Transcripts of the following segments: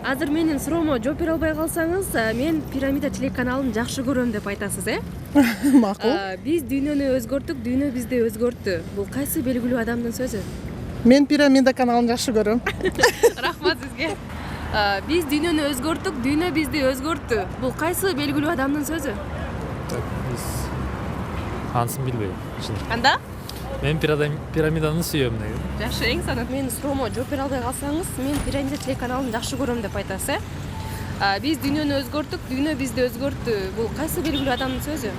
Азыр менин суроомо жооп бере албай калсаңыз, мен Пирамида телеканалын жакшы көрөм деп айтасыз, Макул. Биз дүйнөнү өзгөрттүк, дүйнө бизди өзгөрттү. Бул кайсы белгилүү адамдын сөзү? Мен Пирамида каналын жакшы көрөм. Рахмат сизге. Биз дүйнөнү өзгөрттүк, дүйнө бизди өзгөрттү. Бул кайсы белгилүү адамдын сөзү? Анысын билбейм. Канда? Мен пирамиданы сүйөм деген. Жакшы, эң санат. Менин суроомо жооп бере албай калсаңыз, мен Пирамида телеканалын жакшы көрөм деп айтасыз, Биз дүйнөнү өзгөрттүк, дүйнө бизди өзгөрттү. Бул кайсы белгилүү адамдын сөзү?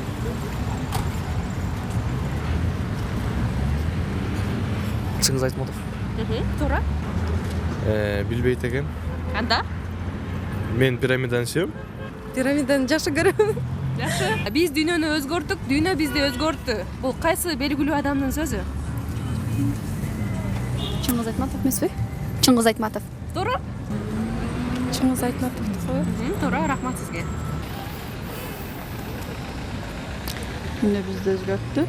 Чыңгыз Айтматов. Туура. Билбейт экем. Канда? Мен пирамиданы сүйөм. Пирамиданы жакшы көрөм. Жакшы. Биз дүйнөнү өзгөрттүк, дүйнө бизди өзгөрттү. Бул кайсы белгилүү адамдын сөзү? Чыңгыз Айтматов эмеспи? Чыңгыз Айтматов. Туура. Чыңгыз Айтматов. Туура, рахмат сизге. Дүйнө бизди өзгөрттү.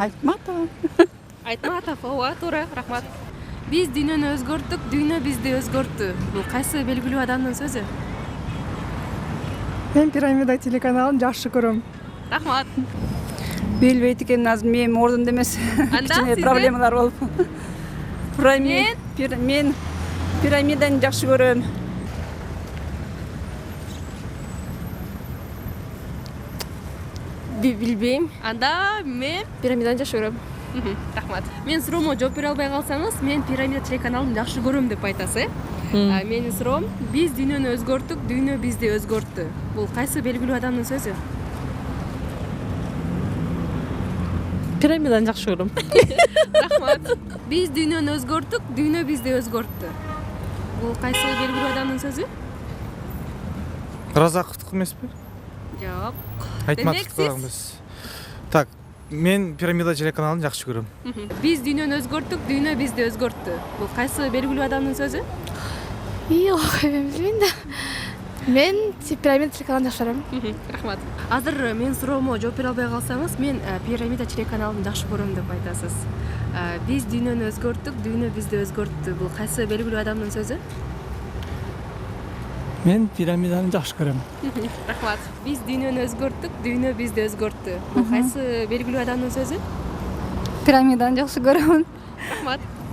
Айтматов. Айтматов, ооба, туура, рахмат. Биз дүйнөнү өзгөрттүк, дүйнө бизди өзгөрттү. Бул кайсы белгилүү адамдын сөзү? Мен Пирамида телеканалын жакшы көрөм. Рахмат. Билбейт экен, азыр менин ордумда эмес. Кичине проблемалар болуп. Мен пирамиданы жакшы көрөм. Билбейм. Анда мен Пирамиданы жакшы көрөм. Рахмат. Мен суроомо жооп бере албай калсаңыз, мен Пирамида телеканалын жакшы көрөм деп айтасыз, Менин суроом, биз дүйнөнү өзгөрттүк, дүйнө бизди өзгөрттү. Бул кайсы белгилүү адамдын сөзү? Пирамиданы жакшы көрөм. Рахмат. Биз дүйнөнү өзгөрттүк, дүйнө бизди өзгөрттү. Бул кайсы белгилүү адамдын сөзү? Разаковдук эмеспи? Жок. Айтматовдук эмес. Так, мен пирамида телеканалын жакшы көрөм. Биз дүйнөнү өзгөрттүк, дүйнө бизди өзгөрттү. Бул кайсы белгилүү адамдын сөзү? Билбейм да. Мен Пирамида телеканалын жакшы көрөм. Рахмат. Азыр мен суроомо жооп бере албай калсаңыз, мен Пирамида телеканалын жакшы көрөм деп айтасыз. Биз дүйнөнү өзгөрттүк, дүйнө бизди өзгөрттү. Бул кайсы белгилүү адамдын сөзү? Мен пирамиданы жакшы көрөм. Рахмат. Биз дүйнөнү өзгөрттүк, дүйнө бизди өзгөрттү. Бул кайсы белгилүү адамдын сөзү? Пирамиданы жакшы көрөм. Рахмат.